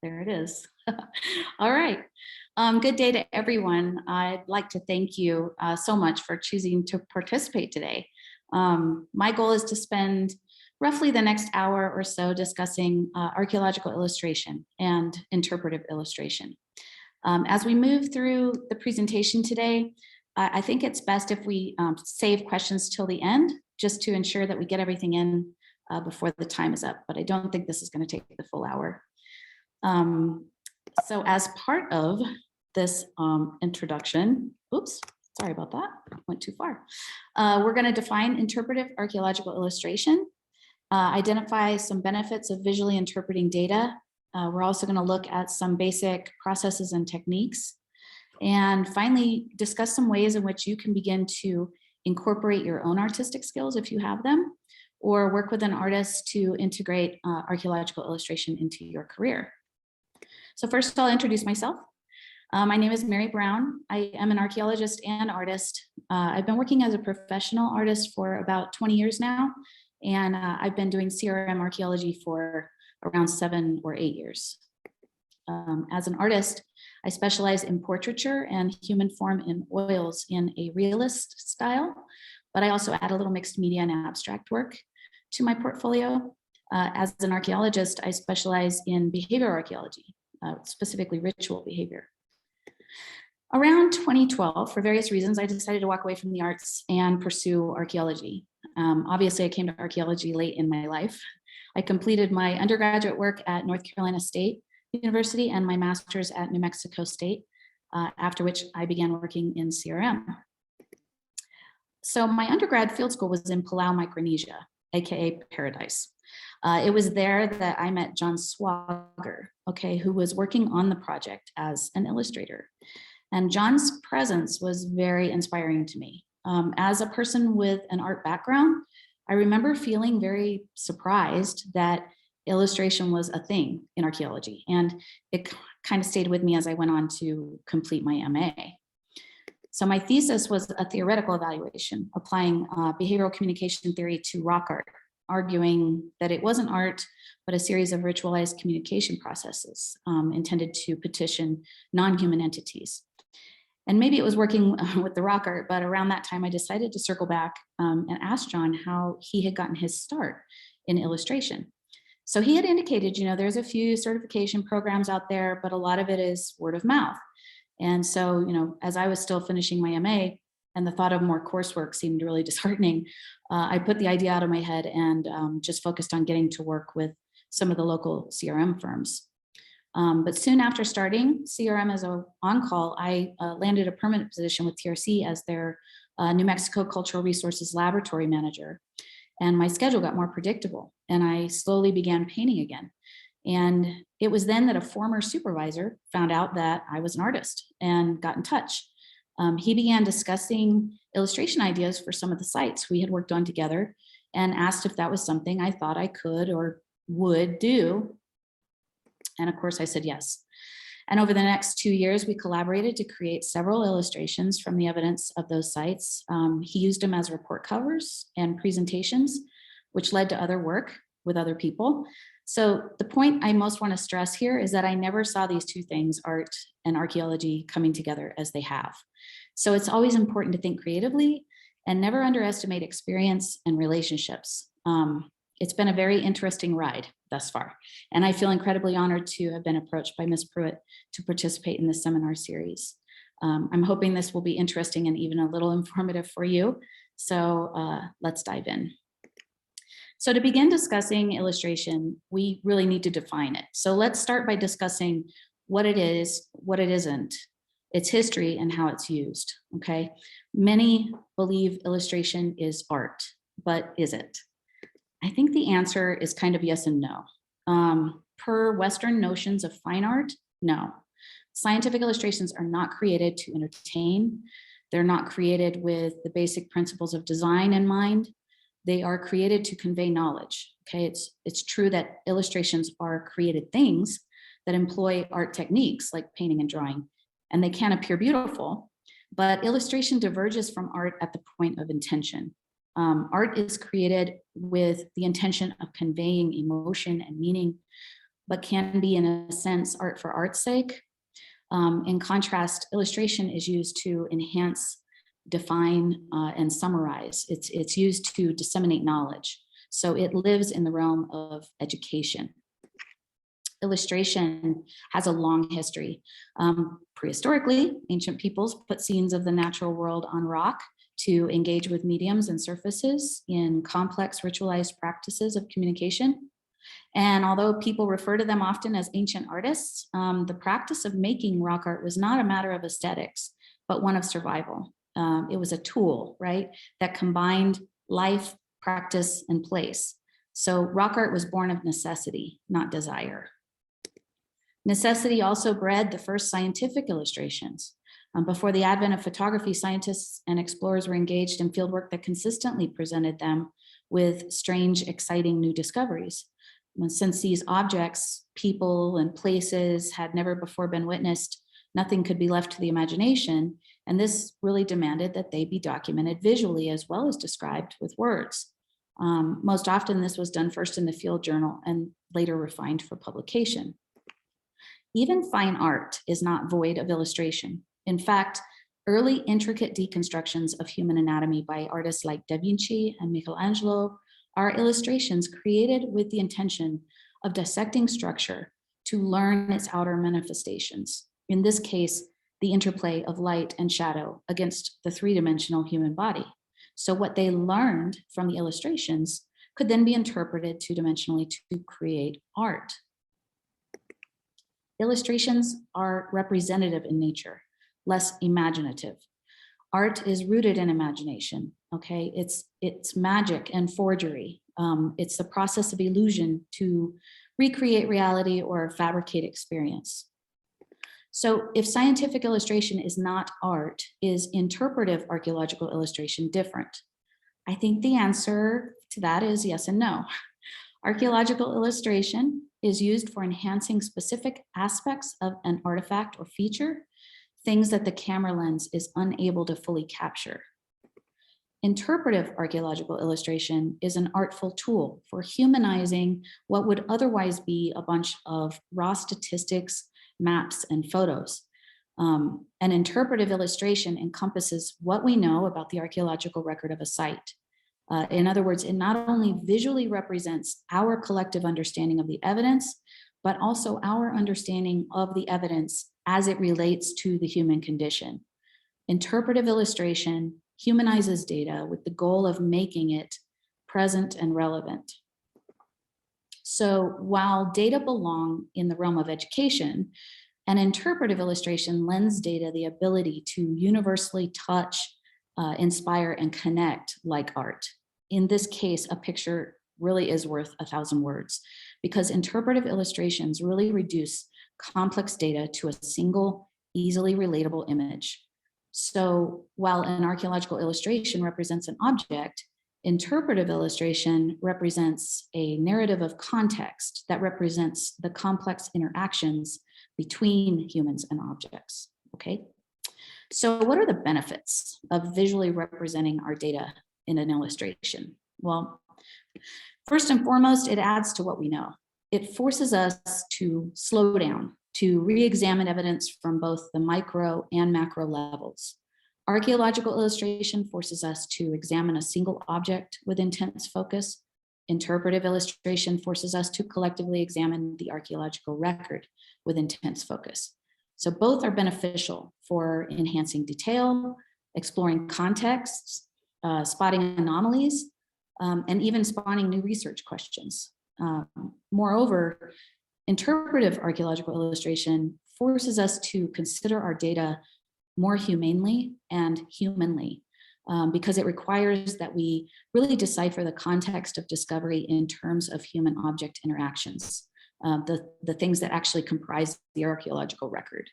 There it is. All right. Good day to everyone. I'd like to thank you so much for choosing to participate today. My goal is to spend roughly the next hour or so discussing archaeological illustration and interpretive illustration. As we move through the presentation today, I think it's best if we save questions till the end, just to ensure that we get everything in before the time is up. But I don't think this is going to take the full hour. So as part of this introduction, oops, sorry about that, went too far. We're going to define interpretive archaeological illustration, identify some benefits of visually interpreting data. We're also going to look at some basic processes and techniques. And finally, discuss some ways in which you can begin to incorporate your own artistic skills if you have them, or work with an artist to integrate archaeological illustration into your career. So first I'll introduce myself. My name is Mary Brown. I am an archaeologist and artist. I've been working as a professional artist for about 20 years now, and I've been doing CRM archaeology for around 7 or 8 years. As an artist, I specialize in portraiture and human form in oils in a realist style, but I also add a little mixed media and abstract work to my portfolio. As an archaeologist, I specialize in behavioral archaeology, specifically ritual behavior. Around 2012, for various reasons, I decided to walk away from the arts and pursue archaeology. Obviously, I came to archaeology late in my life. I completed my undergraduate work at North Carolina State University and my master's at New Mexico State, after which I began working in CRM. So my undergrad field school was in Palau, Micronesia, aka Paradise. It was there that I met John Swagger, who was working on the project as an illustrator. And John's presence was very inspiring to me. As a person with an art background, I remember feeling very surprised that illustration was a thing in archaeology. And it kind of stayed with me as I went on to complete my MA. So my thesis was a theoretical evaluation, applying behavioral communication theory to rock art, arguing that it wasn't art, but a series of ritualized communication processes intended to petition non-human entities. And maybe it was working with the rock art, but around that time I decided to circle back and ask John how he had gotten his start in illustration. So he had indicated, there's a few certification programs out there, but a lot of it is word of mouth. And so, as I was still finishing my MA and the thought of more coursework seemed really disheartening, I put the idea out of my head and just focused on getting to work with some of the local CRM firms. But soon after starting CRM as an on-call, I landed a permanent position with TRC as their New Mexico Cultural Resources Laboratory Manager. And my schedule got more predictable and I slowly began painting again. And it was then that a former supervisor found out that I was an artist and got in touch. He began discussing illustration ideas for some of the sites we had worked on together and asked if that was something I thought I could or would do. And of course I said yes. And over the next 2 years, we collaborated to create several illustrations from the evidence of those sites. He used them as report covers and presentations, which led to other work with other people. So the point I most want to stress here is that I never saw these two things, art and archaeology, coming together as they have. So it's always important to think creatively and never underestimate experience and relationships. It's been a very interesting ride thus far, and I feel incredibly honored to have been approached by Ms. Pruitt to participate in this seminar series. I'm hoping this will be interesting and even a little informative for you. So let's dive in. So to begin discussing illustration, we really need to define it. So let's start by discussing what it is, what it isn't, its history, and how it's used, okay? Many believe illustration is art, but is it? I think the answer is kind of yes and no. Per Western notions of fine art, no. Scientific illustrations are not created to entertain. They're not created with the basic principles of design in mind. They are created to convey knowledge, okay? It's true that illustrations are created things that employ art techniques like painting and drawing, and they can appear beautiful, but illustration diverges from art at the point of intention. Art is created with the intention of conveying emotion and meaning but can be, in a sense, art for art's sake. In contrast, illustration is used to enhance, define, and summarize. It's used to disseminate knowledge. So it lives in the realm of education. Illustration has a long history. Prehistorically, ancient peoples put scenes of the natural world on rock to engage with mediums and surfaces in complex ritualized practices of communication. And although people refer to them often as ancient artists, the practice of making rock art was not a matter of aesthetics, but one of survival. It was a tool, right, that combined life, practice, and place. So rock art was born of necessity, not desire. Necessity also bred the first scientific illustrations. Before the advent of photography, scientists and explorers were engaged in fieldwork that consistently presented them with strange, exciting new discoveries. Since these objects, people, and places had never before been witnessed, nothing could be left to the imagination, and this really demanded that they be documented visually as well as described with words. Most often, this was done first in the field journal and later refined for publication. Even fine art is not void of illustration. In fact, early intricate deconstructions of human anatomy by artists like Da Vinci and Michelangelo are illustrations created with the intention of dissecting structure to learn its outer manifestations. In this case, the interplay of light and shadow against the three-dimensional human body. So what they learned from the illustrations could then be interpreted two-dimensionally to create art. Illustrations are representative in nature, less imaginative. Art is rooted in imagination, okay? It's magic and forgery. It's the process of illusion to recreate reality or fabricate experience. So if scientific illustration is not art, is interpretive archaeological illustration different? I think the answer to that is yes and no. Archaeological illustration is used for enhancing specific aspects of an artifact or feature, things that the camera lens is unable to fully capture. Interpretive archaeological illustration is an artful tool for humanizing what would otherwise be a bunch of raw statistics, maps, and photos. An interpretive illustration encompasses what we know about the archaeological record of a site. In other words, it not only visually represents our collective understanding of the evidence, but also our understanding of the evidence as it relates to the human condition. Interpretive illustration humanizes data with the goal of making it present and relevant. So while data belong in the realm of education, an interpretive illustration lends data the ability to universally touch, inspire, and connect like art. In this case, a picture really is worth 1,000 words because interpretive illustrations really reduce complex data to a single, easily relatable image. So while an archaeological illustration represents an object, interpretive illustration represents a narrative of context that represents the complex interactions between humans and objects, okay? So what are the benefits of visually representing our data in an illustration? Well, first and foremost, it adds to what we know. It forces us to slow down, to re-examine evidence from both the micro and macro levels. Archaeological illustration forces us to examine a single object with intense focus. Interpretive illustration forces us to collectively examine the archaeological record with intense focus. So both are beneficial for enhancing detail, exploring contexts, spotting anomalies, and even spawning new research questions. Moreover, interpretive archaeological illustration forces us to consider our data more humanely and humanly, because it requires that we really decipher the context of discovery in terms of human-object interactions, the things that actually comprise the archaeological record.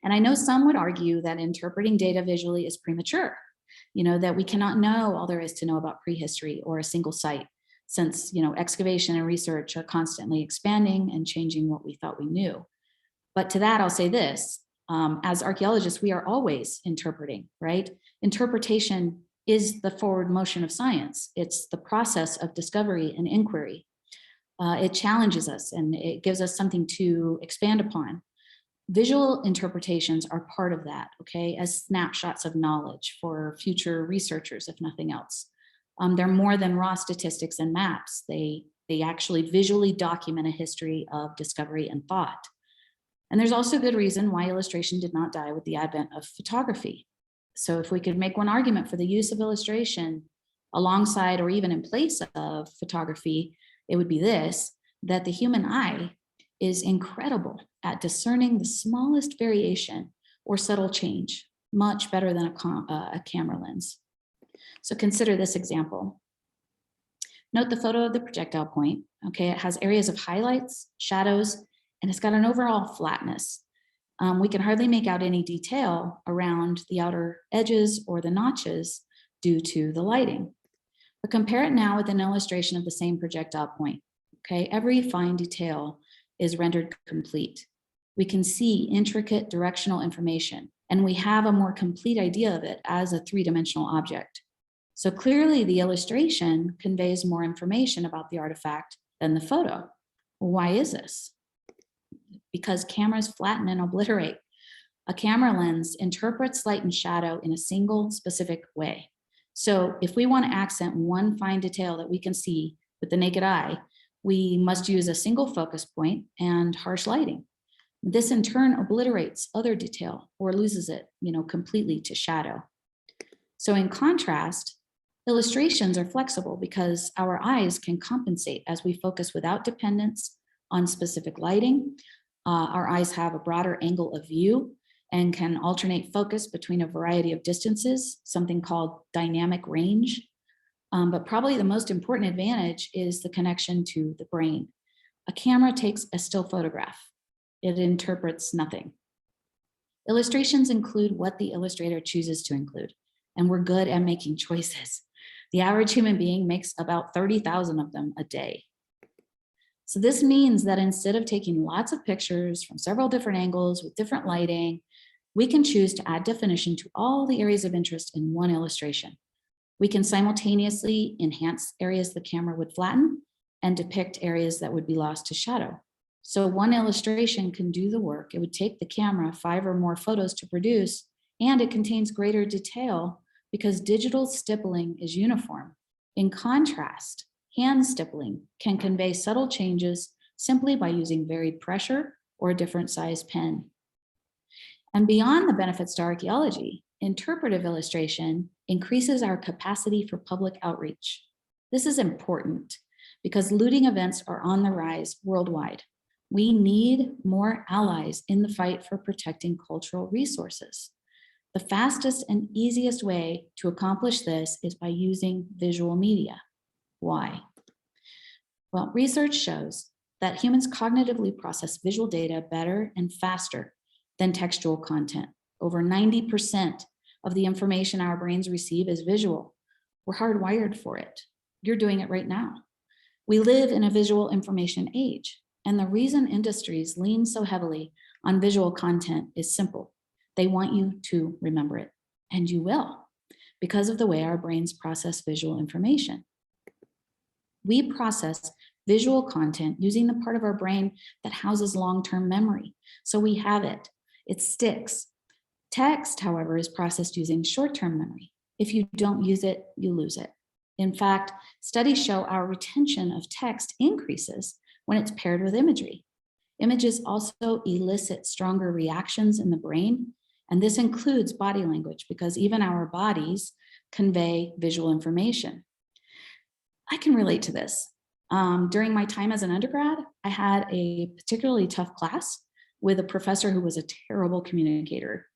And I know some would argue that interpreting data visually is premature, that we cannot know all there is to know about prehistory or a single site, since excavation and research are constantly expanding and changing what we thought we knew. But to that, I'll say this. As archaeologists, we are always interpreting, right? Interpretation is the forward motion of science. It's the process of discovery and inquiry. It challenges us and it gives us something to expand upon. Visual interpretations are part of that, okay, as snapshots of knowledge for future researchers, if nothing else. They're more than raw statistics and maps. They actually visually document a history of discovery and thought. And there's also good reason why illustration did not die with the advent of photography. So if we could make one argument for the use of illustration alongside or even in place of photography, it would be this, that the human eye is incredible at discerning the smallest variation or subtle change, much better than a camera lens. So consider this example. Note the photo of the projectile point. Okay, it has areas of highlights, shadows, and it's got an overall flatness. We can hardly make out any detail around the outer edges or the notches due to the lighting. But compare it now with an illustration of the same projectile point. Okay, every fine detail is rendered complete. We can see intricate directional information, and we have a more complete idea of it as a three-dimensional object. So clearly the illustration conveys more information about the artifact than the photo. Why is this? Because cameras flatten and obliterate. A camera lens interprets light and shadow in a single specific way. So if we want to accent one fine detail that we can see with the naked eye, we must use a single focus point and harsh lighting. This in turn obliterates other detail or loses it, completely to shadow. So in contrast, illustrations are flexible because our eyes can compensate as we focus without dependence on specific lighting. Our eyes have a broader angle of view and can alternate focus between a variety of distances, something called dynamic range. But probably the most important advantage is the connection to the brain. A camera takes a still photograph. It interprets nothing. Illustrations include what the illustrator chooses to include, and we're good at making choices. The average human being makes about 30,000 of them a day. So this means that instead of taking lots of pictures from several different angles with different lighting, we can choose to add definition to all the areas of interest in one illustration. We can simultaneously enhance areas the camera would flatten and depict areas that would be lost to shadow. So one illustration can do the work. It would take the camera 5 or more photos to produce, and it contains greater detail because digital stippling is uniform. In contrast, hand stippling can convey subtle changes simply by using varied pressure or a different size pen. And beyond the benefits to archaeology, interpretive illustration increases our capacity for public outreach. This is important because looting events are on the rise worldwide. We need more allies in the fight for protecting cultural resources. The fastest and easiest way to accomplish this is by using visual media. Why? Well, research shows that humans cognitively process visual data better and faster than textual content. Over 90% of the information our brains receive is visual. We're hardwired for it. You're doing it right now. We live in a visual information age, and the reason industries lean so heavily on visual content is simple. They want you to remember it, and you will, because of the way our brains process visual information. We process visual content using the part of our brain that houses long-term memory. So we have it, it sticks. Text, however, is processed using short-term memory. If you don't use it, you lose it. In fact, studies show our retention of text increases when it's paired with imagery. Images also elicit stronger reactions in the brain, and this includes body language because even our bodies convey visual information. I can relate to this. During my time as an undergrad, I had a particularly tough class with a professor who was a terrible communicator.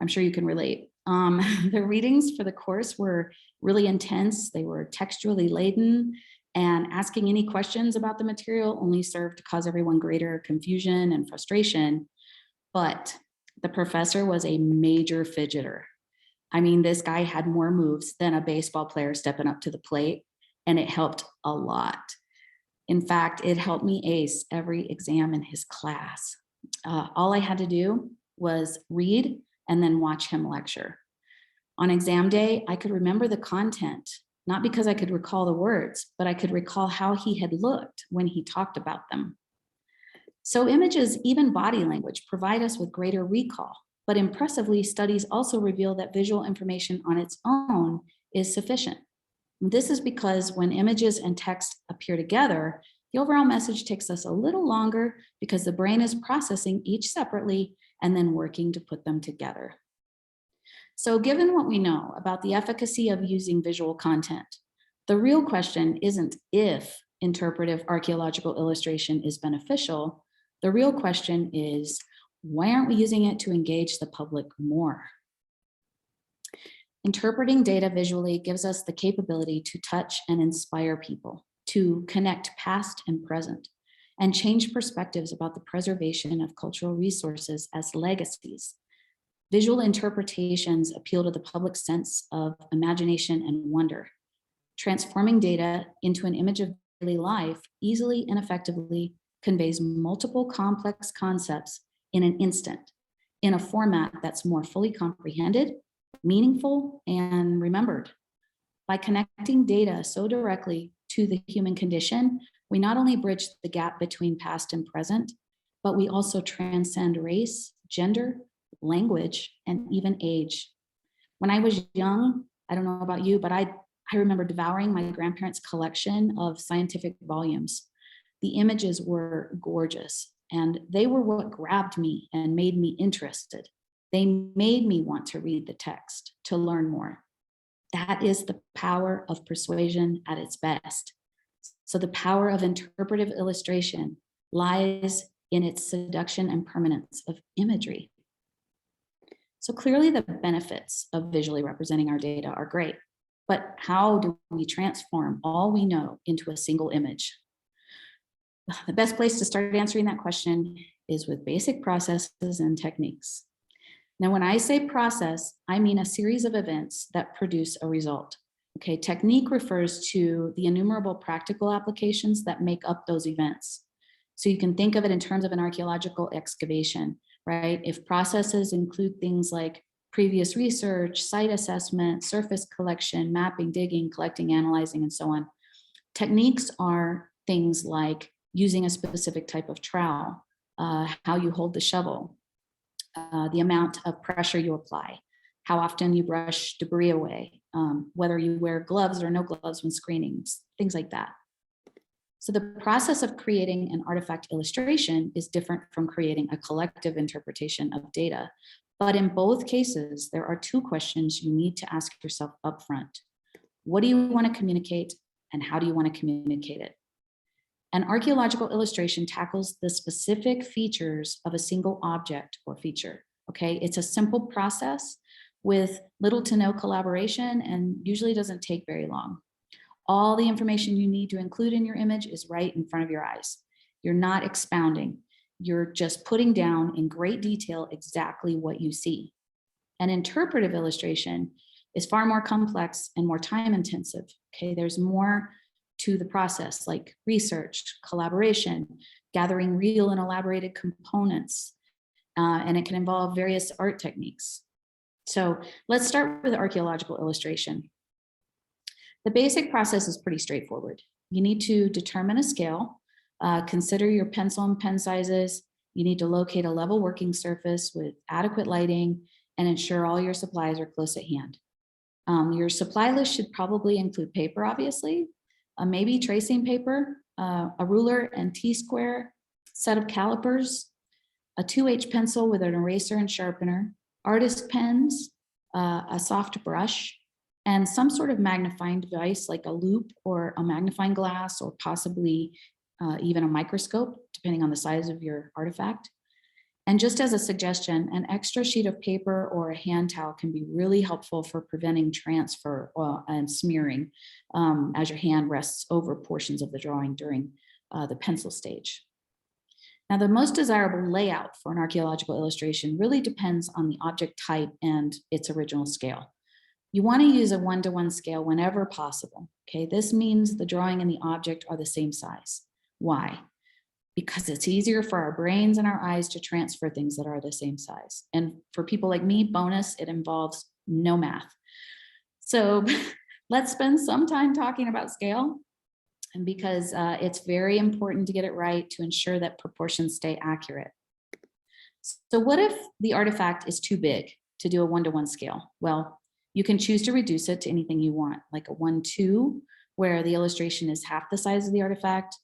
I'm sure you can relate. The readings for the course were really intense. They were textually laden, and asking any questions about the material only served to cause everyone greater confusion and frustration. But the professor was a major fidgeter. I mean, this guy had more moves than a baseball player stepping up to the plate, and it helped a lot. In fact, it helped me ace every exam in his class. All I had to do was read and then watch him lecture. On exam day, I could remember the content, not because I could recall the words, but I could recall how he had looked when he talked about them. So images, even body language, provide us with greater recall, but impressively, studies also reveal that visual information on its own is sufficient. This is because when images and text appear together, the overall message takes us a little longer because the brain is processing each separately and then working to put them together. So given what we know about the efficacy of using visual content, the real question isn't if interpretive archaeological illustration is beneficial. The real question is, why aren't we using it to engage the public more? Interpreting data visually gives us the capability to touch and inspire people, to connect past and present, and change perspectives about the preservation of cultural resources as legacies. Visual interpretations appeal to the public sense of imagination and wonder. Transforming data into an image of daily life easily and effectively conveys multiple complex concepts in an instant, in a format that's more fully comprehended, meaningful, and remembered. By connecting data so directly to the human condition, we not only bridge the gap between past and present, but we also transcend race, gender, language, and even age. When I was young, I don't know about you, but I remember devouring my grandparents' collection of scientific volumes. The images were gorgeous, and they were what grabbed me and made me interested. They made me want to read the text, to learn more. That is the power of persuasion at its best. So the power of interpretive illustration lies in its seduction and permanence of imagery. So clearly the benefits of visually representing our data are great, but how do we transform all we know into a single image? The best place to start answering that question is with basic processes and techniques. Now, when I say process, I mean a series of events that produce a result. Okay, technique refers to the innumerable practical applications that make up those events. So you can think of it in terms of an archaeological excavation, right? If processes include things like previous research, site assessment, surface collection, mapping, digging, collecting, analyzing, and so on. Techniques are things like using a specific type of trowel, how you hold the shovel, the amount of pressure you apply, how often you brush debris away, whether you wear gloves or no gloves when screening, things like that. So the process of creating an artifact illustration is different from creating a collective interpretation of data. But in both cases, there are two questions you need to ask yourself upfront. What do you want to communicate, and how do you want to communicate it? An archaeological illustration tackles the specific features of a single object or feature, okay? It's a simple process with little to no collaboration and usually doesn't take very long. All the information you need to include in your image is right in front of your eyes. You're not expounding. You're just putting down in great detail exactly what you see. An interpretive illustration is far more complex and more time intensive, okay? There's more to the process, like research, collaboration, gathering real and elaborated components, and it can involve various art techniques. So let's start with archaeological illustration. The basic process is pretty straightforward. You need to determine a scale, consider your pencil and pen sizes. You need to locate a level working surface with adequate lighting and ensure all your supplies are close at hand. Your supply list should probably include paper, obviously, maybe tracing paper, a ruler and T-square, set of calipers, a 2H pencil with an eraser and sharpener, artist pens, a soft brush, and some sort of magnifying device like a loupe or a magnifying glass, or possibly even a microscope, depending on the size of your artifact. And just as a suggestion, an extra sheet of paper or a hand towel can be really helpful for preventing transfer and smearing as your hand rests over portions of the drawing during the pencil stage. Now, the most desirable layout for an archaeological illustration really depends on the object type and its original scale. You want to use a 1-to-1 scale whenever possible. Okay, this means the drawing and the object are the same size. Why? Because it's easier for our brains and our eyes to transfer things that are the same size. And for people like me, bonus, it involves no math. So let's spend some time talking about scale, and because it's very important to get it right to ensure that proportions stay accurate. So what if the artifact is too big to do a 1-to-1 scale? Well, you can choose to reduce it to anything you want, like a 1:2, where the illustration is half the size of the artifact,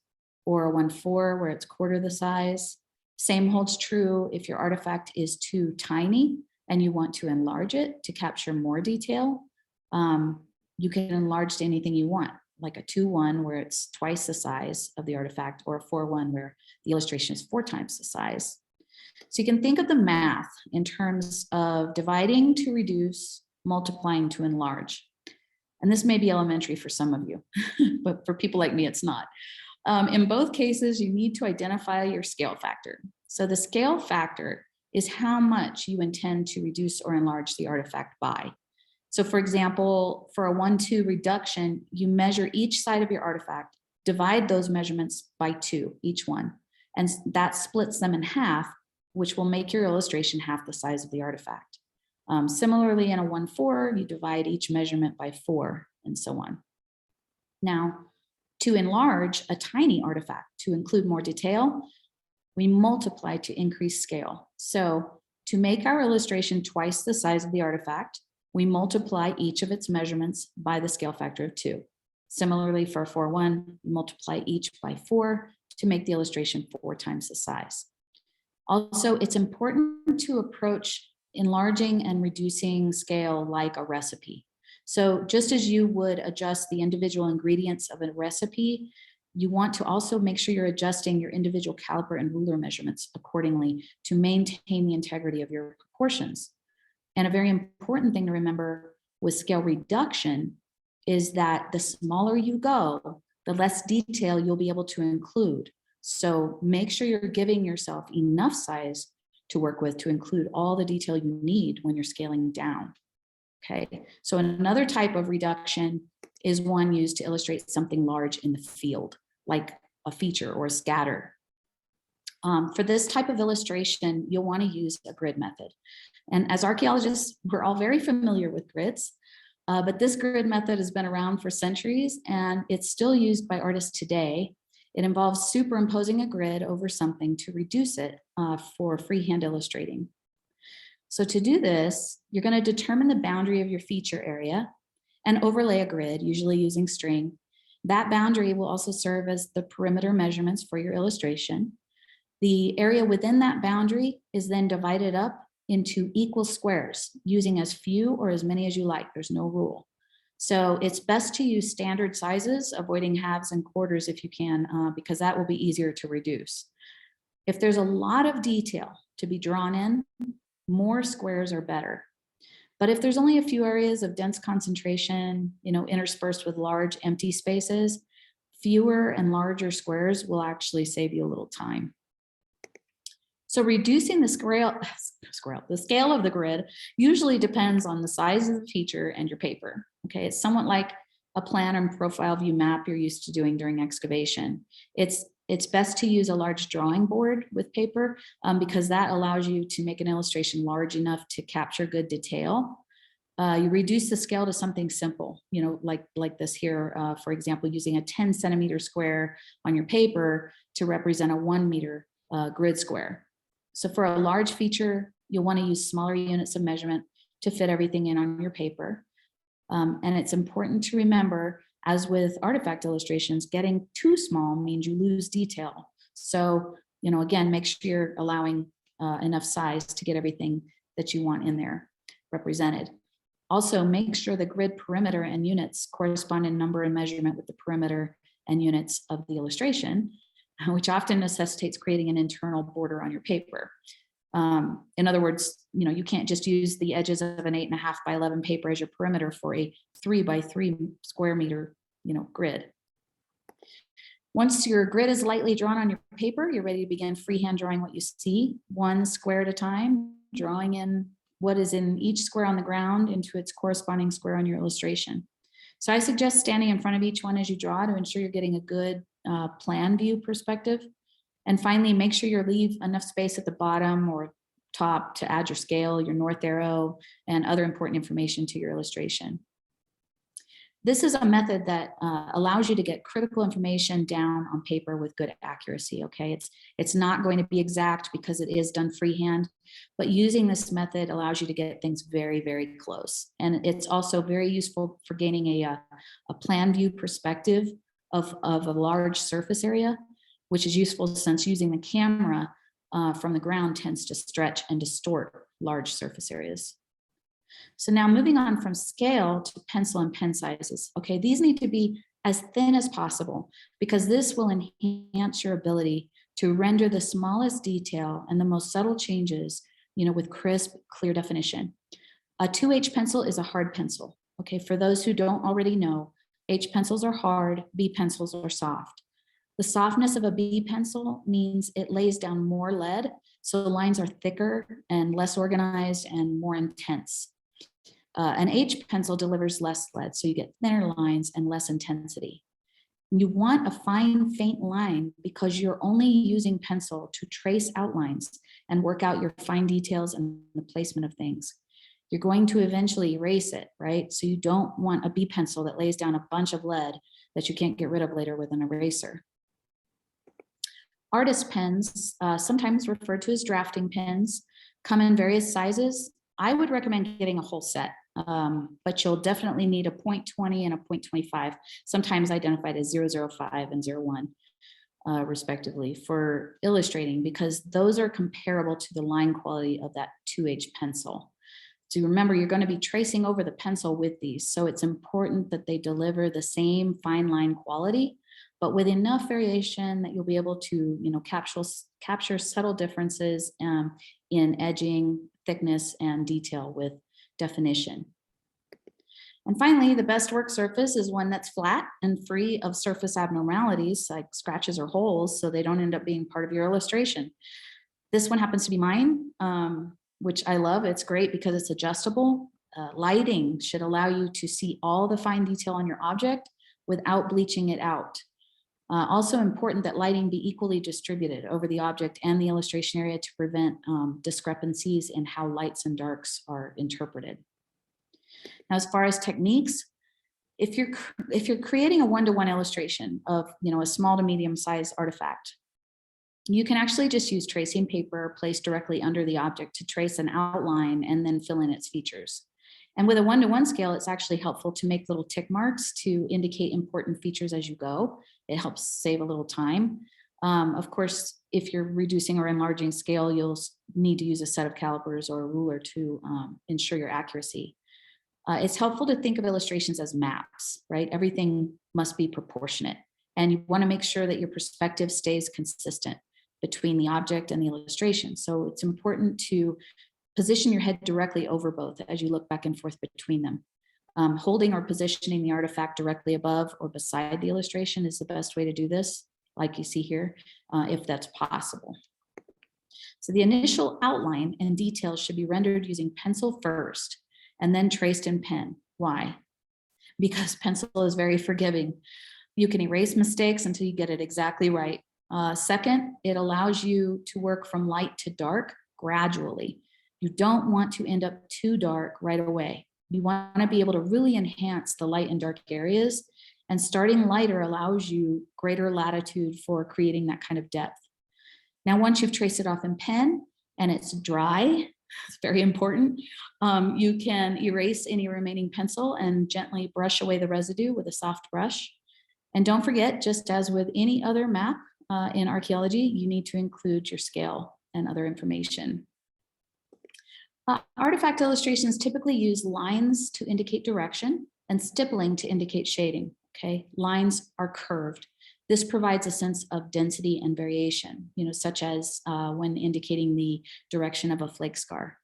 or a 1:4, where it's quarter the size. Same holds true if your artifact is too tiny and you want to enlarge it to capture more detail. You can enlarge to anything you want, like a 2:1, where it's twice the size of the artifact, or a 4:1, where the illustration is 4 times the size. So you can think of the math in terms of dividing to reduce, multiplying to enlarge. And this may be elementary for some of you, but for people like me, it's not. In both cases, you need to identify your scale factor. So the scale factor is how much you intend to reduce or enlarge the artifact by. So for example, for a 1:2 reduction, you measure each side of your artifact, divide those measurements by 2, each one, and that splits them in half, which will make your illustration half the size of the artifact. Similarly, in a 1:4, you divide each measurement by 4, and so on. Now, to enlarge a tiny artifact to include more detail, we multiply to increase scale. So to make our illustration twice the size of the artifact, we multiply each of its measurements by the scale factor of 2. Similarly, for a 4:1, we multiply each by 4 to make the illustration 4 times the size. Also, it's important to approach enlarging and reducing scale like a recipe. So just as you would adjust the individual ingredients of a recipe, you want to also make sure you're adjusting your individual caliper and ruler measurements accordingly to maintain the integrity of your proportions. And a very important thing to remember with scale reduction is that the smaller you go, the less detail you'll be able to include. So make sure you're giving yourself enough size to work with to include all the detail you need when you're scaling down. Okay, so another type of reduction is one used to illustrate something large in the field, like a feature or a scatter. For this type of illustration, you'll want to use a grid method. And as archaeologists, we're all very familiar with grids, but this grid method has been around for centuries and it's still used by artists today. It involves superimposing a grid over something to reduce it for freehand illustrating. So to do this, you're going to determine the boundary of your feature area and overlay a grid, usually using string. That boundary will also serve as the perimeter measurements for your illustration. The area within that boundary is then divided up into equal squares, using as few or as many as you like. There's no rule. So it's best to use standard sizes, avoiding halves and quarters if you can, because that will be easier to reduce. If there's a lot of detail to be drawn in, more squares are better. But if there's only a few areas of dense concentration, interspersed with large empty spaces, fewer and larger squares will actually save you a little time. So reducing the scale of the grid usually depends on the size of the feature and your paper. Okay, it's somewhat like a plan and profile view map you're used to doing during excavation. It's best to use a large drawing board with paper because that allows you to make an illustration large enough to capture good detail. You reduce the scale to something simple, like this here, for example, using a 10 centimeter square on your paper to represent a 1 meter grid square. So for a large feature, you'll want to use smaller units of measurement to fit everything in on your paper. And it's important to remember, as with artifact illustrations, getting too small means you lose detail. So, again, make sure you're allowing enough size to get everything that you want in there represented. Also, make sure the grid perimeter and units correspond in number and measurement with the perimeter and units of the illustration, which often necessitates creating an internal border on your paper. In other words, you can't just use the edges of an 8.5 by 11 paper as your perimeter for a 3 by 3 square meter, grid. Once your grid is lightly drawn on your paper, you're ready to begin freehand drawing what you see, one square at a time, drawing in what is in each square on the ground into its corresponding square on your illustration. So I suggest standing in front of each one as you draw to ensure you're getting a good plan view perspective. And finally, make sure you leave enough space at the bottom or top to add your scale, your north arrow, and other important information to your illustration. This is a method that allows you to get critical information down on paper with good accuracy, okay? It's not going to be exact because it is done freehand, but using this method allows you to get things very, very close. And it's also very useful for gaining a plan view perspective of a large surface area, which is useful since using the camera from the ground tends to stretch and distort large surface areas. So now moving on from scale to pencil and pen sizes. Okay, these need to be as thin as possible because this will enhance your ability to render the smallest detail and the most subtle changes, with crisp, clear definition. A 2H pencil is a hard pencil. Okay, for those who don't already know, H pencils are hard, B pencils are soft. The softness of a B pencil means it lays down more lead, so the lines are thicker and less organized and more intense. An H pencil delivers less lead, so you get thinner lines and less intensity. You want a fine, faint line because you're only using pencil to trace outlines and work out your fine details and the placement of things. You're going to eventually erase it, right? So you don't want a B pencil that lays down a bunch of lead that you can't get rid of later with an eraser. Artist pens, sometimes referred to as drafting pens, come in various sizes. I would recommend getting a whole set, but you'll definitely need a 0.20 and a 0.25, sometimes identified as 005 and 01, respectively, for illustrating, because those are comparable to the line quality of that 2H pencil. So remember, you're going to be tracing over the pencil with these, so it's important that they deliver the same fine line quality, but with enough variation that you'll be able to, capture subtle differences in edging, thickness, and detail with definition. And finally, the best work surface is one that's flat and free of surface abnormalities like scratches or holes, so they don't end up being part of your illustration. This one happens to be mine, which I love. It's great because it's adjustable. Lighting should allow you to see all the fine detail on your object without bleaching it out. Also important that lighting be equally distributed over the object and the illustration area to prevent discrepancies in how lights and darks are interpreted. Now, as far as techniques, if you're creating a one-to-one illustration of a small to medium-sized artifact, you can actually just use tracing paper placed directly under the object to trace an outline and then fill in its features. And with a one-to-one scale, it's actually helpful to make little tick marks to indicate important features as you go. It helps save a little time. Of course, if you're reducing or enlarging scale, you'll need to use a set of calipers or a ruler to ensure your accuracy. It's helpful to think of illustrations as maps, right? Everything must be proportionate. And you want to make sure that your perspective stays consistent between the object and the illustration. So it's important to position your head directly over both as you look back and forth between them. Holding or positioning the artifact directly above or beside the illustration is the best way to do this, like you see here, if that's possible. So the initial outline and details should be rendered using pencil first and then traced in pen. Why? Because pencil is very forgiving. You can erase mistakes until you get it exactly right. Second, it allows you to work from light to dark gradually. You don't want to end up too dark right away. You want to be able to really enhance the light and dark areas, and starting lighter allows you greater latitude for creating that kind of depth. Now, once you've traced it off in pen and it's dry, it's very important, you can erase any remaining pencil and gently brush away the residue with a soft brush. And don't forget, just as with any other map in archaeology, you need to include your scale and other information. Artifact illustrations typically use lines to indicate direction and stippling to indicate shading, okay? Lines are curved. This provides a sense of density and variation, such as when indicating the direction of a flake scar.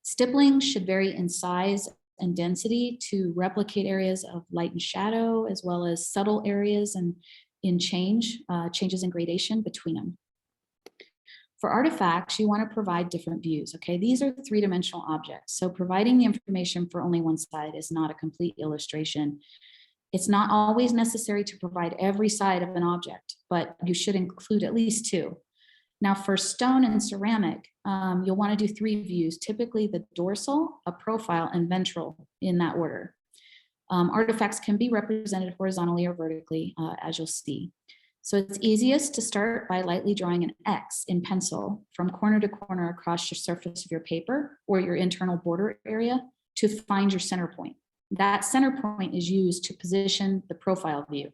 Stippling should vary in size and density to replicate areas of light and shadow, as well as subtle areas and in changes in gradation between them. For artifacts, you want to provide different views, okay? These are three-dimensional objects, so providing the information for only one side is not a complete illustration. It's not always necessary to provide every side of an object, but you should include at least two. Now, for stone and ceramic, you'll want to do three views, typically the dorsal, a profile, and ventral in that order. Artifacts can be represented horizontally or vertically, as you'll see. So it's easiest to start by lightly drawing an X in pencil from corner to corner across your surface of your paper or your internal border area to find your center point. That center point is used to position the profile view.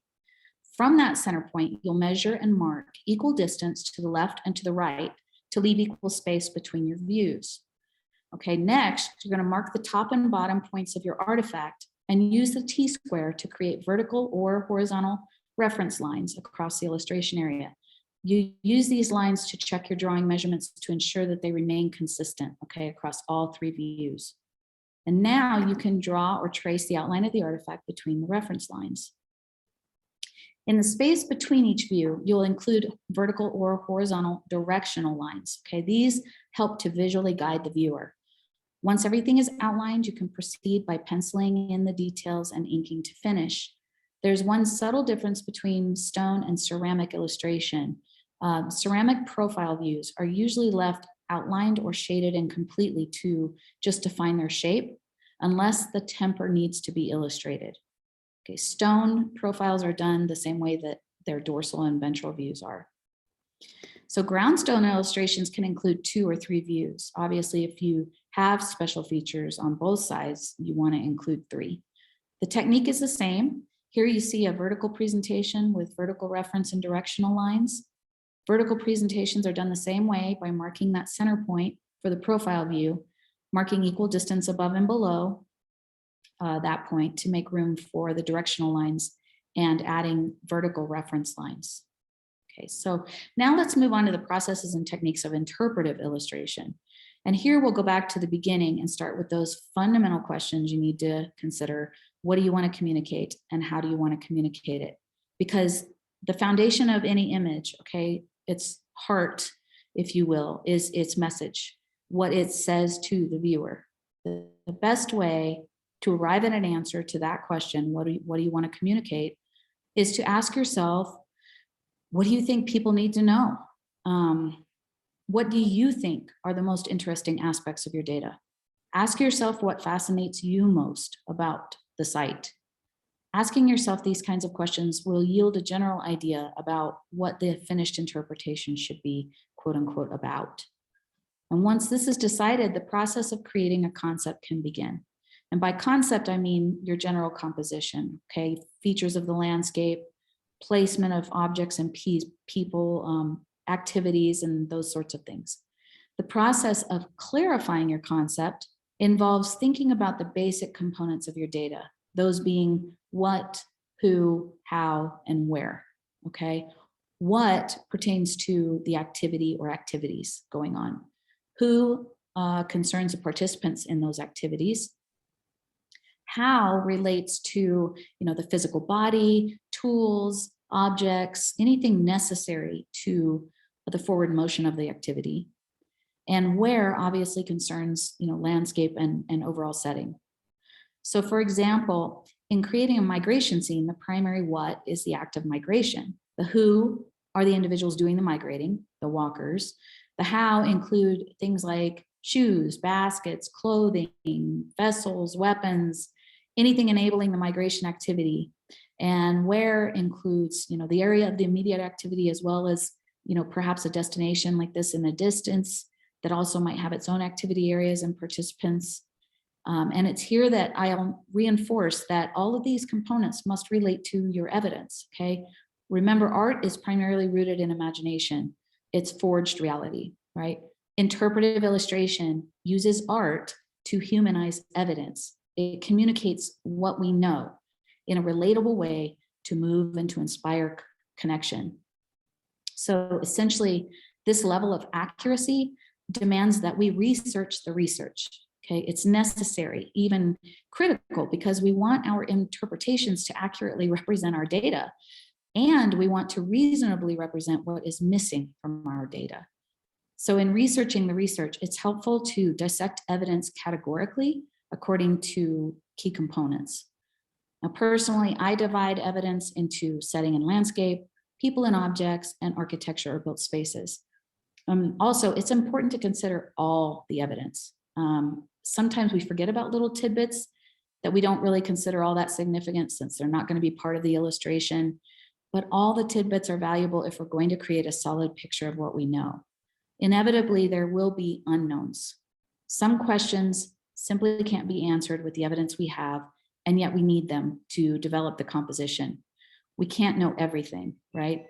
From that center point, you'll measure and mark equal distance to the left and to the right to leave equal space between your views. Okay, next, you're going to mark the top and bottom points of your artifact and use the T-square to create vertical or horizontal reference lines across the illustration area. You use these lines to check your drawing measurements to ensure that they remain consistent, okay, across all three views. And now you can draw or trace the outline of the artifact between the reference lines. In the space between each view, you'll include vertical or horizontal directional lines. Okay, these help to visually guide the viewer. Once everything is outlined, you can proceed by penciling in the details and inking to finish. There's one subtle difference between stone and ceramic illustration. Ceramic profile views are usually left outlined or shaded incompletely to just define their shape, unless the temper needs to be illustrated. Okay, stone profiles are done the same way that their dorsal and ventral views are. So groundstone illustrations can include 2 or 3 views. Obviously, if you have special features on both sides, you want to include 3. The technique is the same. Here you see a vertical presentation with vertical reference and directional lines. Vertical presentations are done the same way by marking that center point for the profile view, marking equal distance above and below that point to make room for the directional lines and adding vertical reference lines. Okay, so now let's move on to the processes and techniques of interpretive illustration. And here we'll go back to the beginning and start with those fundamental questions you need to consider. What do you want to communicate and how do you want to communicate it? Because the foundation of any image, okay, its heart, if you will, is its message, what it says to the viewer. The best way to arrive at an answer to that question, what do you want to communicate, is to ask yourself, what do you think people need to know? What do you think are the most interesting aspects of your data? Ask yourself what fascinates you most about the site. Asking yourself these kinds of questions will yield a general idea about what the finished interpretation should be, quote unquote, about. And once this is decided, the process of creating a concept can begin. And by concept, I mean your general composition, okay? Features of the landscape, placement of objects and people, activities, and those sorts of things. The process of clarifying your concept involves thinking about the basic components of your data, those being what, who, how, and where, okay? What pertains to the activity or activities going on? Who concerns the participants in those activities? How relates to, the physical body, tools, objects, anything necessary to the forward motion of the activity. And where obviously concerns, landscape and overall setting. So for example, in creating a migration scene, the primary what is the act of migration. The who are the individuals doing the migrating, the walkers. The how include things like shoes, baskets, clothing, vessels, weapons, anything enabling the migration activity. And where includes, the area of the immediate activity, as well as, perhaps a destination like this in the distance that also might have its own activity areas and participants. And it's here that I'll reinforce that all of these components must relate to your evidence, okay? Remember, art is primarily rooted in imagination. It's forged reality, right? Interpretive illustration uses art to humanize evidence. It communicates what we know in a relatable way to move and to inspire connection. So essentially, this level of accuracy demands that we research the research. Okay, it's necessary, even critical, because we want our interpretations to accurately represent our data, and we want to reasonably represent what is missing from our data. So in researching the research, it's helpful to dissect evidence categorically according to key components. Now, personally, I divide evidence into setting and landscape, people and objects, and architecture or built spaces. Also, it's important to consider all the evidence. Sometimes we forget about little tidbits that we don't really consider all that significant since they're not going to be part of the illustration. But all the tidbits are valuable if we're going to create a solid picture of what we know. Inevitably, there will be unknowns. Some questions simply can't be answered with the evidence we have, and yet we need them to develop the composition. We can't know everything, right?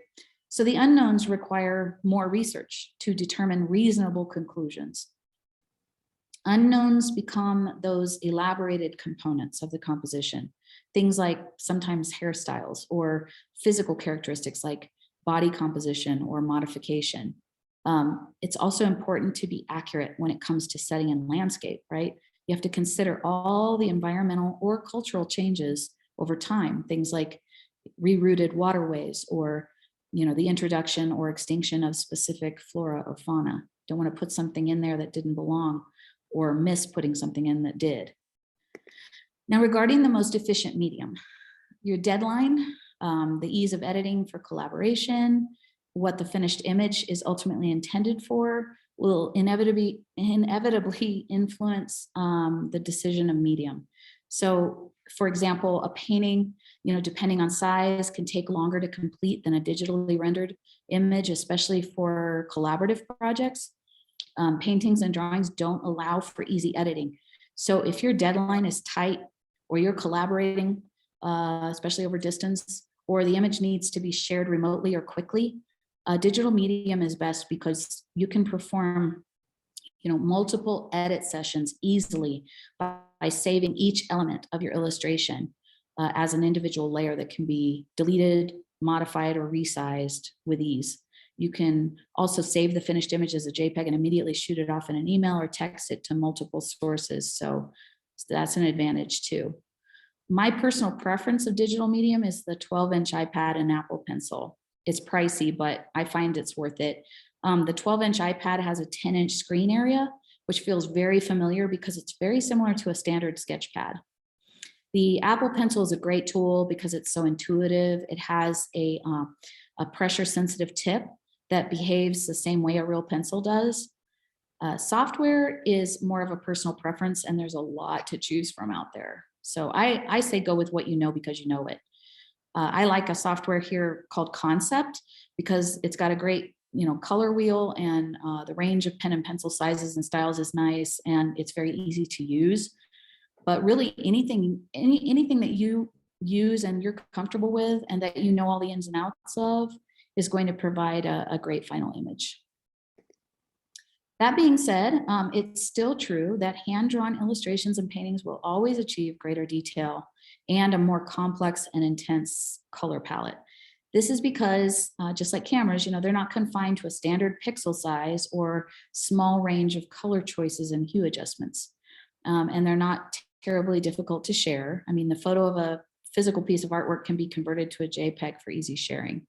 So the unknowns require more research to determine reasonable conclusions. Unknowns become those elaborated components of the composition. Things like sometimes hairstyles or physical characteristics like body composition or modification. It's also important to be accurate when it comes to setting and landscape, right? You have to consider all the environmental or cultural changes over time, things like rerouted waterways or the introduction or extinction of specific flora or fauna. Don't want to put something in there that didn't belong or miss putting something in that did. Now, regarding the most efficient medium, your deadline, the ease of editing for collaboration, what the finished image is ultimately intended for will inevitably influence the decision of medium. So, for example, a painting, depending on size, can take longer to complete than a digitally rendered image, especially for collaborative projects. Paintings and drawings don't allow for easy editing. So if your deadline is tight or you're collaborating, especially over distance, or the image needs to be shared remotely or quickly, a digital medium is best because you can perform multiple edit sessions easily by saving each element of your illustration as an individual layer that can be deleted, modified, or resized with ease. You can also save the finished image as a JPEG and immediately shoot it off in an email or text it to multiple sources. So that's an advantage too. My personal preference of digital medium is the 12-inch iPad and Apple Pencil. It's pricey, but I find it's worth it. The 12-inch iPad has a 10-inch screen area, which feels very familiar because it's very similar to a standard sketch pad. The Apple Pencil is a great tool because it's so intuitive. It has a pressure-sensitive tip that behaves the same way a real pencil does. Software is more of a personal preference, and there's a lot to choose from out there. So I say go with what you know because you know it. I like a software here called Concept because it's got a great color wheel, and the range of pen and pencil sizes and styles is nice, and it's very easy to use. But really anything that you use and you're comfortable with and that you know all the ins and outs of is going to provide a great final image. That being said, it's still true that hand-drawn illustrations and paintings will always achieve greater detail and a more complex and intense color palette. This is because, just like cameras, they're not confined to a standard pixel size or small range of color choices and hue adjustments. And they're not terribly difficult to share. I mean, the photo of a physical piece of artwork can be converted to a JPEG for easy sharing.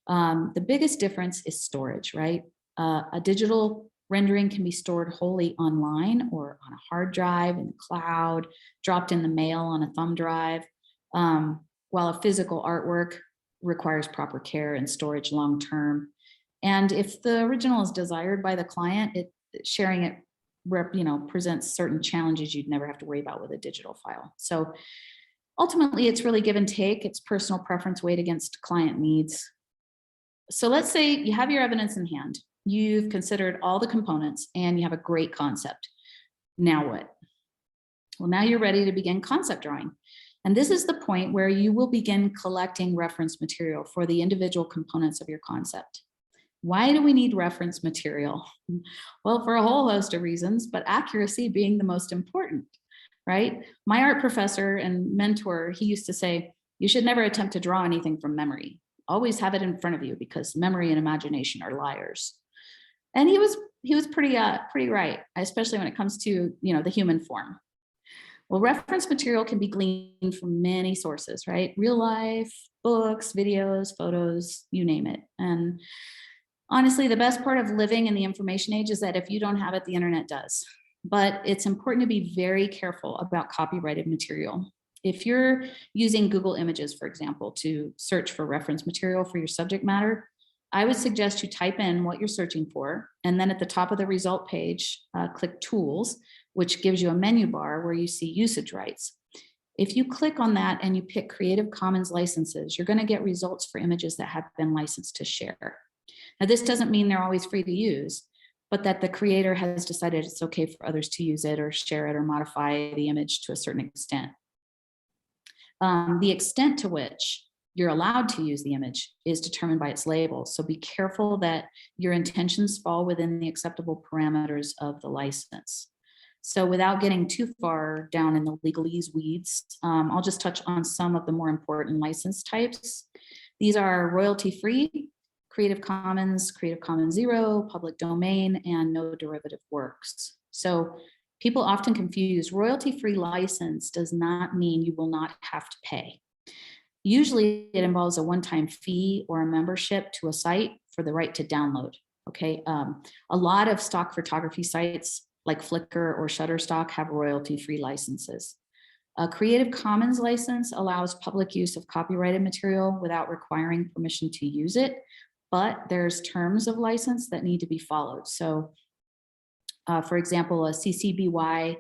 The biggest difference is storage, right? A digital rendering can be stored wholly online or on a hard drive in the cloud, dropped in the mail on a thumb drive, while a physical artwork requires proper care and storage long-term. And if the original is desired by the client, sharing it presents certain challenges you'd never have to worry about with a digital file. So ultimately, it's really give and take. It's personal preference weighed against client needs. So let's say you have your evidence in hand. You've considered all the components and you have a great concept. Now what? Well, now you're ready to begin concept drawing. And this is the point where you will begin collecting reference material for the individual components of your concept. Why do we need reference material? Well, for a whole host of reasons, but accuracy being the most important, right? My art professor and mentor, he used to say, you should never attempt to draw anything from memory. Always have it in front of you because memory and imagination are liars. And he was pretty right, especially when it comes to the human form. Well, reference material can be gleaned from many sources, right? Real life, books, videos, photos, you name it. And honestly, the best part of living in the information age is that if you don't have it, the internet does. But it's important to be very careful about copyrighted material. If you're using Google Images, for example, to search for reference material for your subject matter, I would suggest you type in what you're searching for, and then at the top of the result page, click Tools, which gives you a menu bar where you see usage rights. If you click on that and you pick Creative Commons licenses, you're going to get results for images that have been licensed to share. Now, this doesn't mean they're always free to use, but that the creator has decided it's okay for others to use it or share it or modify the image to a certain extent. The extent to which you're allowed to use the image is determined by its label. So be careful that your intentions fall within the acceptable parameters of the license. So without getting too far down in the legalese weeds, I'll just touch on some of the more important license types. These are royalty-free, Creative Commons Zero, public domain, and no derivative works. So people often confuse royalty-free license does not mean you will not have to pay. Usually it involves a one-time fee or a membership to a site for the right to download, okay? A lot of stock photography sites like Flickr or Shutterstock have royalty-free licenses. A Creative Commons license allows public use of copyrighted material without requiring permission to use it, but there's terms of license that need to be followed. So for example, a CC BY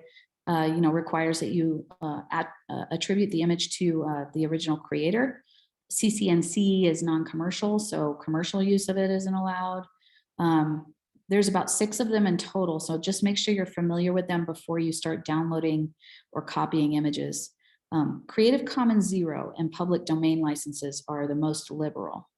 requires that you attribute the image to the original creator. CCNC is non-commercial, so commercial use of it isn't allowed. There's about 6 of them in total, so just make sure you're familiar with them before you start downloading or copying images. Creative Commons Zero and public domain licenses are the most liberal.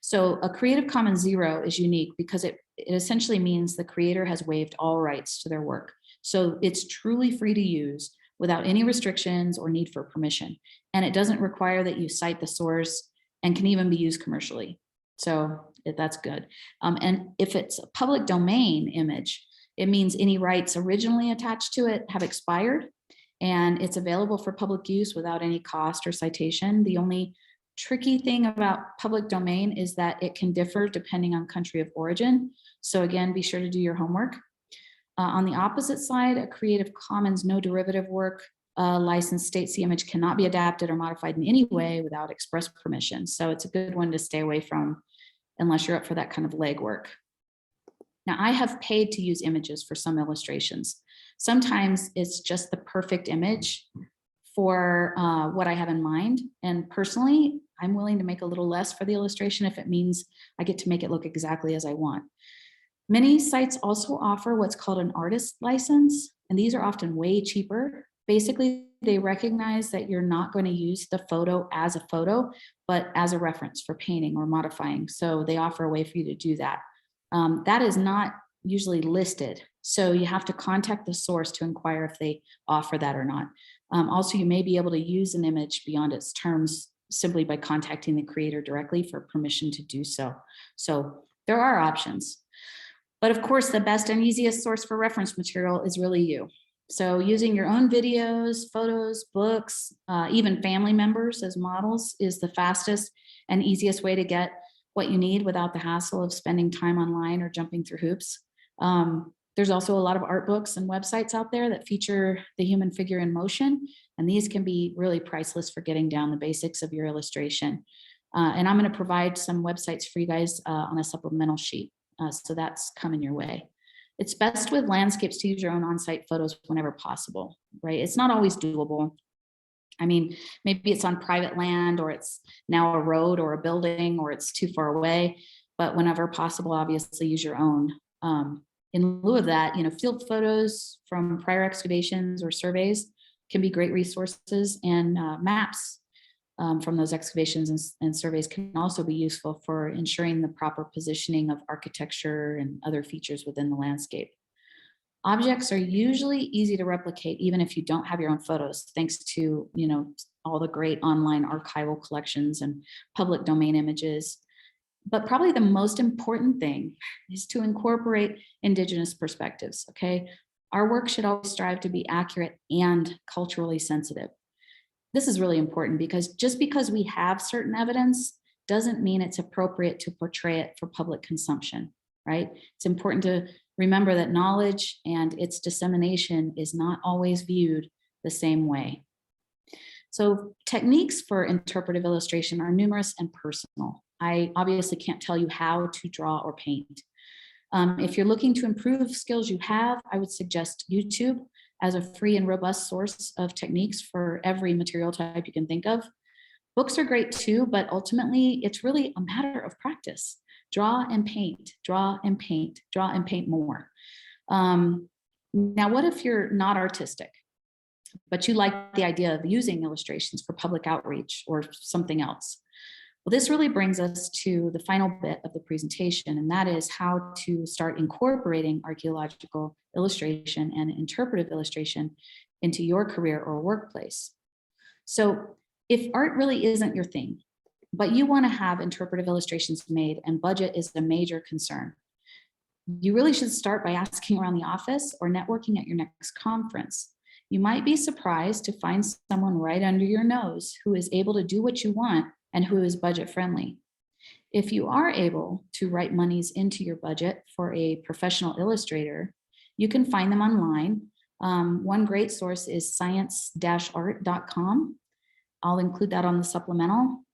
So a Creative Commons Zero is unique because it essentially means the creator has waived all rights to their work. So it's truly free to use without any restrictions or need for permission. And it doesn't require that you cite the source and can even be used commercially. So that's good. And if it's a public domain image, it means any rights originally attached to it have expired and it's available for public use without any cost or citation. The only tricky thing about public domain is that it can differ depending on country of origin. So again, be sure to do your homework. On the opposite side, a Creative Commons no derivative work license states the image cannot be adapted or modified in any way without express permission. So it's a good one to stay away from unless you're up for that kind of legwork. Now, I have paid to use images for some illustrations. Sometimes it's just the perfect image for what I have in mind. And personally, I'm willing to make a little less for the illustration if it means I get to make it look exactly as I want. Many sites also offer what's called an artist license, and these are often way cheaper. Basically, they recognize that you're not going to use the photo as a photo, but as a reference for painting or modifying. So they offer a way for you to do that. That is not usually listed. So you have to contact the source to inquire if they offer that or not. Also, you may be able to use an image beyond its terms simply by contacting the creator directly for permission to do so. So there are options. But of course, the best and easiest source for reference material is really you. So using your own videos, photos, books, even family members as models is the fastest and easiest way to get what you need without the hassle of spending time online or jumping through hoops. There's also a lot of art books and websites out there that feature the human figure in motion, and these can be really priceless for getting down the basics of your illustration. And I'm going to provide some websites for you guys on a supplemental sheet. So that's coming your way. It's best with landscapes to use your own on-site photos whenever possible, right? It's not always doable. I mean, maybe it's on private land or it's now a road or a building or it's too far away, but whenever possible, obviously use your own. In lieu of that, field photos from prior excavations or surveys can be great resources, and maps from those excavations and surveys can also be useful for ensuring the proper positioning of architecture and other features within the landscape. Objects are usually easy to replicate even if you don't have your own photos, thanks to all the great online archival collections and public domain images. But probably the most important thing is to incorporate Indigenous perspectives, okay? Our work should always strive to be accurate and culturally sensitive. This is really important because just because we have certain evidence doesn't mean it's appropriate to portray it for public consumption, right? It's important to remember that knowledge and its dissemination is not always viewed the same way. So techniques for interpretive illustration are numerous and personal. I obviously can't tell you how to draw or paint. If you're looking to improve skills you have, I would suggest YouTube as a free and robust source of techniques for every material type you can think of. Books are great too, but ultimately it's really a matter of practice. Draw and paint, draw and paint, draw and paint more. Now, what if you're not artistic, but you like the idea of using illustrations for public outreach or something else? Well, this really brings us to the final bit of the presentation, and that is how to start incorporating archaeological illustration and interpretive illustration into your career or workplace. So if art really isn't your thing, but you want to have interpretive illustrations made and budget is a major concern, you really should start by asking around the office or networking at your next conference. You might be surprised to find someone right under your nose who is able to do what you want and who is budget friendly. If you are able to write monies into your budget for a professional illustrator, you can find them online. One great source is science-art.com. I'll include that on the supplemental.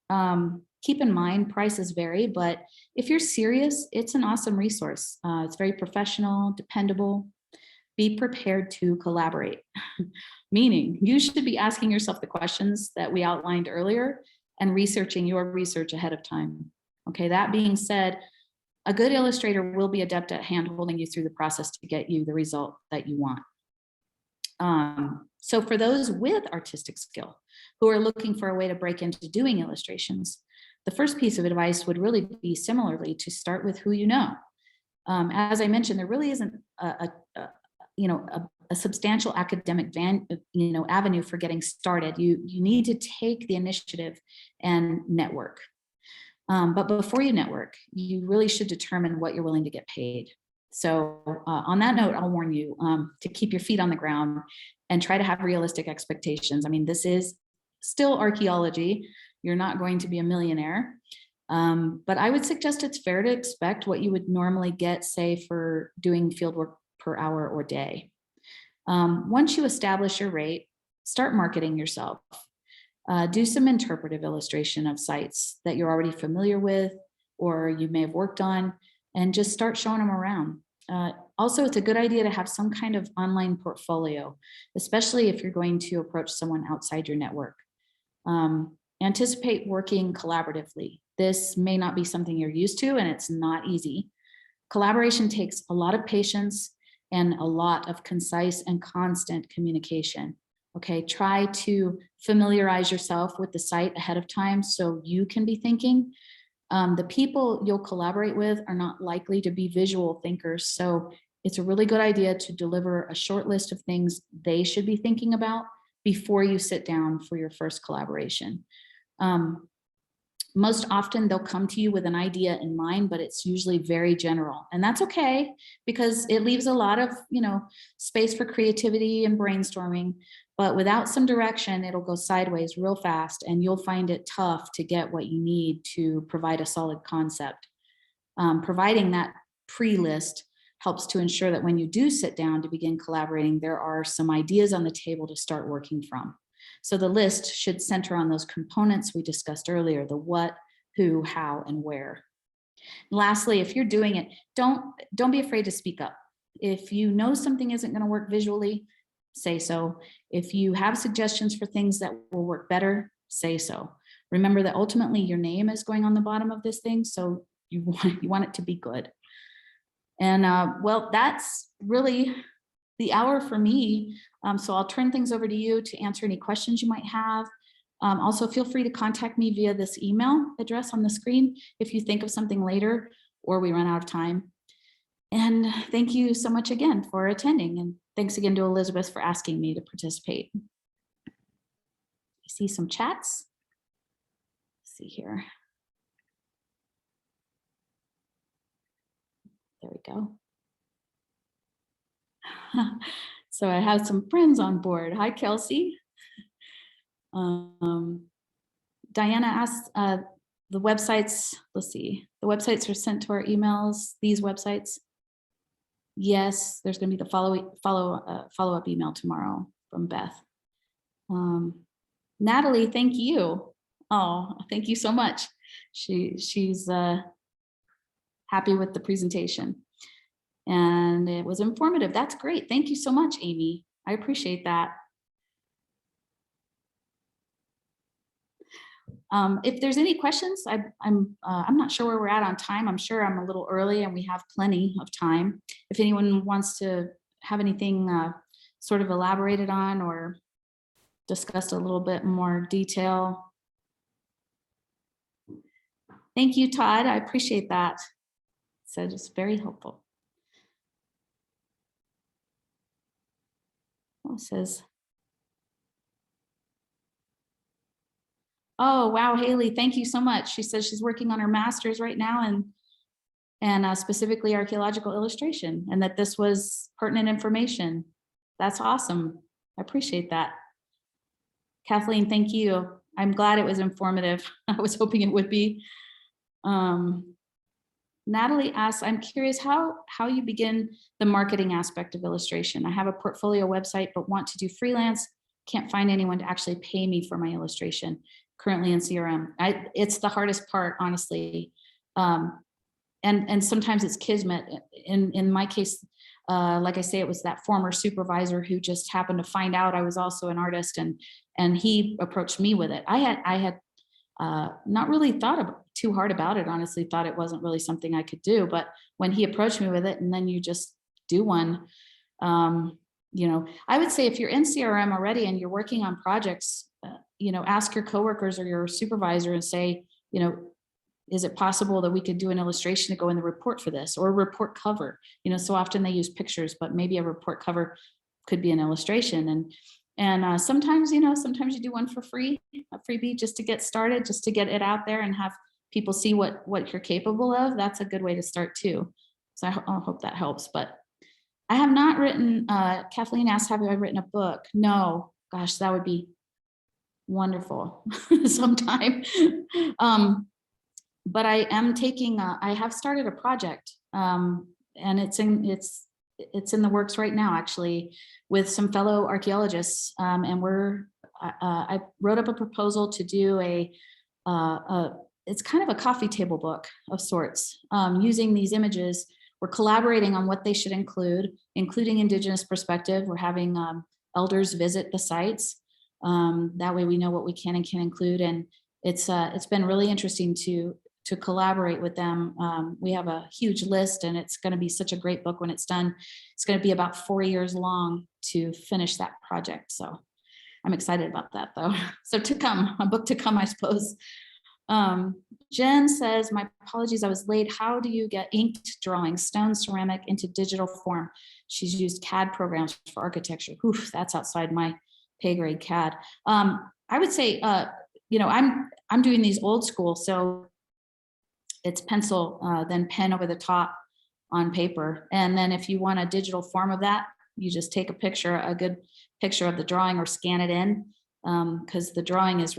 Keep in mind, prices vary, but if you're serious, it's an awesome resource. It's very professional, dependable. Be prepared to collaborate. Meaning, you should be asking yourself the questions that we outlined earlier and researching your research ahead of time. Okay, that being said, a good illustrator will be adept at hand-holding you through the process to get you the result that you want. So for those with artistic skill who are looking for a way to break into doing illustrations, the first piece of advice would really be similarly to start with who you know. As I mentioned, there really isn't a substantial academic avenue for getting started. You need to take the initiative and network. But before you network, you really should determine what you're willing to get paid. So on that note, I'll warn you to keep your feet on the ground and try to have realistic expectations. I mean, this is still archaeology. You're not going to be a millionaire. But I would suggest it's fair to expect what you would normally get, say, for doing fieldwork per hour or day. Once you establish your rate, start marketing yourself. Do some interpretive illustration of sites that you're already familiar with or you may have worked on, and just start showing them around. Also, it's a good idea to have some kind of online portfolio, especially if you're going to approach someone outside your network. Anticipate working collaboratively. This may not be something you're used to, and it's not easy. Collaboration takes a lot of patience and a lot of concise and constant communication. Okay, try to familiarize yourself with the site ahead of time so you can be thinking. The people you'll collaborate with are not likely to be visual thinkers, so it's a really good idea to deliver a short list of things they should be thinking about before you sit down for your first collaboration. Most often they'll come to you with an idea in mind, but it's usually very general, and that's okay because it leaves a lot of space for creativity and brainstorming. But without some direction, it'll go sideways real fast, and you'll find it tough to get what you need to provide a solid concept. Providing that pre-list helps to ensure that when you do sit down to begin collaborating, there are some ideas on the table to start working from. So the list should center on those components we discussed earlier: the what, who, how, and where. Lastly, if you're doing it, don't be afraid to speak up. If you know something isn't going to work visually, say so. If you have suggestions for things that will work better, say so. Remember that ultimately your name is going on the bottom of this thing, so you want it to be good. And well, that's really the hour for me. So I'll turn things over to you to answer any questions you might have. Also, feel free to contact me via this email address on the screen if you think of something later or we run out of time. And thank you so much again for attending. And thanks again to Elizabeth for asking me to participate. I see some chats. Let's see here. There we go. So I have some friends on board. Hi, Kelsey. Diana asked the websites, let's see, the websites are sent to our emails, these websites. Yes, there's going to be the follow-up email tomorrow from Beth. Natalie, thank you. Oh, thank you so much. She's happy with the presentation. And it was informative. That's great. Thank you so much, Amy. I appreciate that. If there's any questions, I'm not sure where we're at on time. I'm sure I'm a little early and we have plenty of time. If anyone wants to have anything sort of elaborated on or discussed a little bit more detail. Thank you, Todd. I appreciate that. So it's very helpful. Oh, it says, oh, wow, Haley, thank you so much. She says she's working on her master's right now and specifically archaeological illustration, and that this was pertinent information. That's awesome. I appreciate that. Kathleen, thank you. I'm glad it was informative. I was hoping it would be. Natalie asks, I'm curious how you begin the marketing aspect of illustration. I have a portfolio website, but want to do freelance. Can't find anyone to actually pay me for my illustration currently in CRM. It's the hardest part, honestly. And sometimes it's kismet. In my case, like I say, it was that former supervisor who just happened to find out I was also an artist, and he approached me with it. I had not really thought too hard about it, honestly, thought it wasn't really something I could do. But when he approached me with it, and then you just do one, you know, I would say if you're in CRM already and you're working on projects, you know, ask your coworkers or your supervisor and say, you know, is it possible that we could do an illustration to go in the report for this, or a report cover? You know, so often they use pictures, but maybe a report cover could be an illustration. And sometimes, you know, sometimes you do one for free, a freebie, just to get started, just to get it out there and have people see what you're capable of. That's a good way to start too. So I hope that helps. But I have not written, Kathleen asked, have I written a book? No, gosh, that would be wonderful sometime. But I am taking, I have started a project, and it's in the works right now, actually, with some fellow archaeologists. And I wrote up a proposal to do it's kind of a coffee table book of sorts, using these images. We're collaborating on what they should include, including Indigenous perspective. We're having elders visit the sites. That way we know what we can and can't include. And it's been really interesting to collaborate with them. We have a huge list, and it's going to be such a great book when it's done. It's going to be about 4 years long to finish that project. So I'm excited about that, though. So to come, a book to come, I suppose. Jen says, my apologies, I was late. How do you get inked drawings, stone, ceramic into digital form? She's used CAD programs for architecture. Oof, that's outside my pay grade, CAD. I would say, you know, I'm doing these old school, so it's pencil, then pen over the top on paper. And then if you want a digital form of that, you just take a picture, a good picture of the drawing, or scan it in, because the drawing is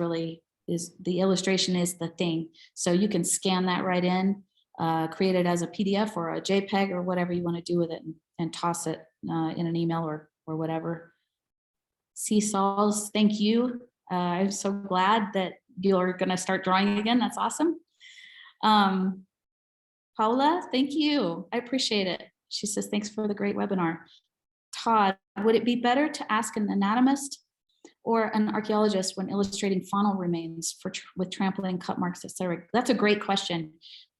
the illustration is the thing. So you can scan that right in, create it as a PDF or a JPEG or whatever you want to do with it, and toss it in an email or whatever. Seesaws, thank you. I'm so glad that you're going to start drawing again. That's awesome. Paula, thank you. I appreciate it. She says, thanks for the great webinar. Todd, would it be better to ask an anatomist or an archaeologist when illustrating faunal remains with trampling, cut marks, etc.? That's a great question.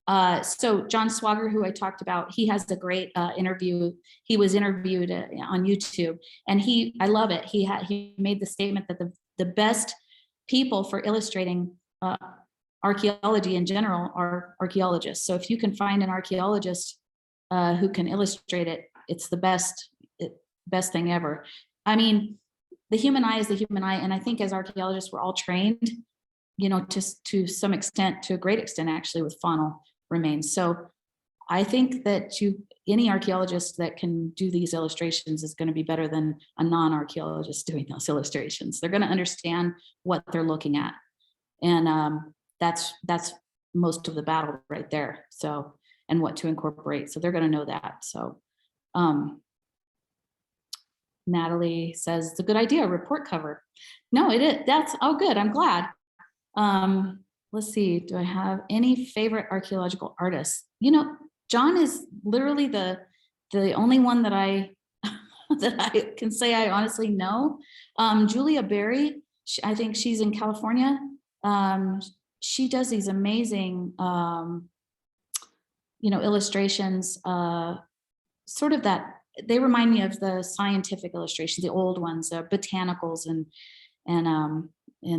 So John Swagger, who I talked about, he has a great interview. He was interviewed on YouTube, and I love it. He made the statement that the best people for illustrating archaeology in general are archaeologists. So if you can find an archaeologist who can illustrate it, it's the best thing ever. I mean, the human eye is the human eye, and I think as archaeologists, we're all trained, you know, to some extent, to a great extent, actually, with faunal remains. So I think that any archaeologist that can do these illustrations is going to be better than a non-archaeologist doing those illustrations. They're going to understand what they're looking at, and that's most of the battle right there. So, and what to incorporate. So they're going to know that. So Natalie says it's a good idea, report cover. No, it is. That's good. I'm glad. Let's see. Do I have any favorite archaeological artists? You know, John is literally the the only one that I that I can say I honestly know, Julia Berry, I think she's in California. She does these amazing, illustrations, sort of that, they remind me of the scientific illustrations, the old ones, the botanicals and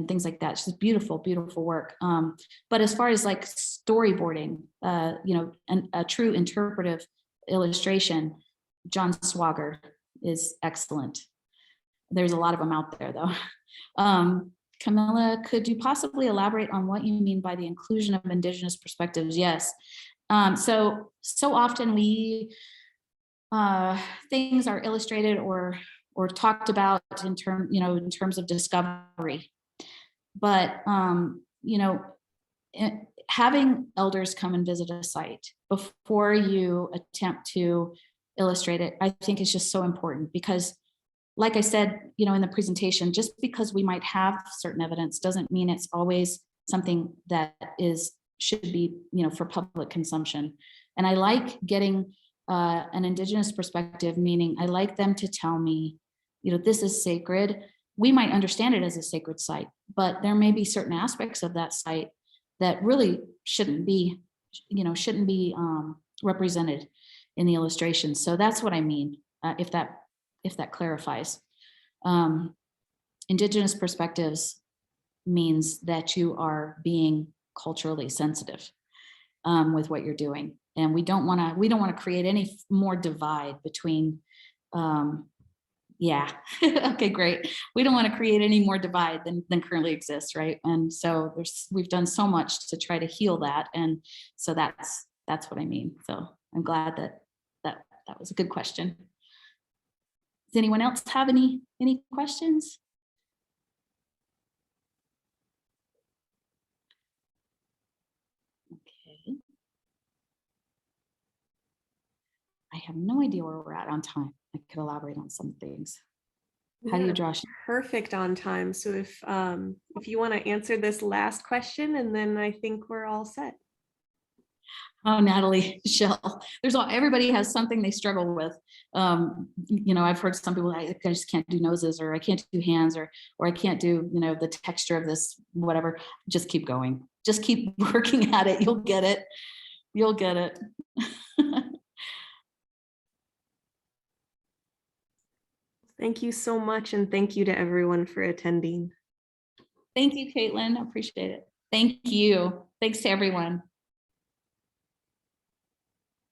things like that. She's beautiful, beautiful work. But as far as like storyboarding, a true interpretive illustration, John Swagger is excellent. There's a lot of them out there though. Camilla, could you possibly elaborate on what you mean by the inclusion of Indigenous perspectives? Yes. So often things are illustrated or talked about in terms of discovery, but having elders come and visit a site before you attempt to illustrate it, I think is just so important, because like I said, in the presentation, just because we might have certain evidence doesn't mean it's always something that should be, for public consumption. And I like getting an Indigenous perspective, meaning I like them to tell me, this is sacred. We might understand it as a sacred site, but there may be certain aspects of that site that really shouldn't be represented in the illustration. So that's what I mean, if that clarifies. Indigenous perspectives means that you are being culturally sensitive with what you're doing. And we don't want to create any more divide between, okay, great. We don't want to create any more divide than currently exists, right? And so we've done so much to try to heal that. And so that's what I mean. So I'm glad that was a good question. Does anyone else have any questions? Okay. I have no idea where we're at on time. I could elaborate on some things. How do you, Josh? Perfect on time. So if you want to answer this last question, and then I think we're all set. Oh, Natalie, Michelle, everybody has something they struggle with. I've heard some people, I just can't do noses, or I can't do hands, or I can't do, the texture of this, whatever. Just keep going. Just keep working at it. You'll get it. You'll get it. Thank you so much. And thank you to everyone for attending. Thank you, Caitlin. I appreciate it. Thank you. Thanks to everyone.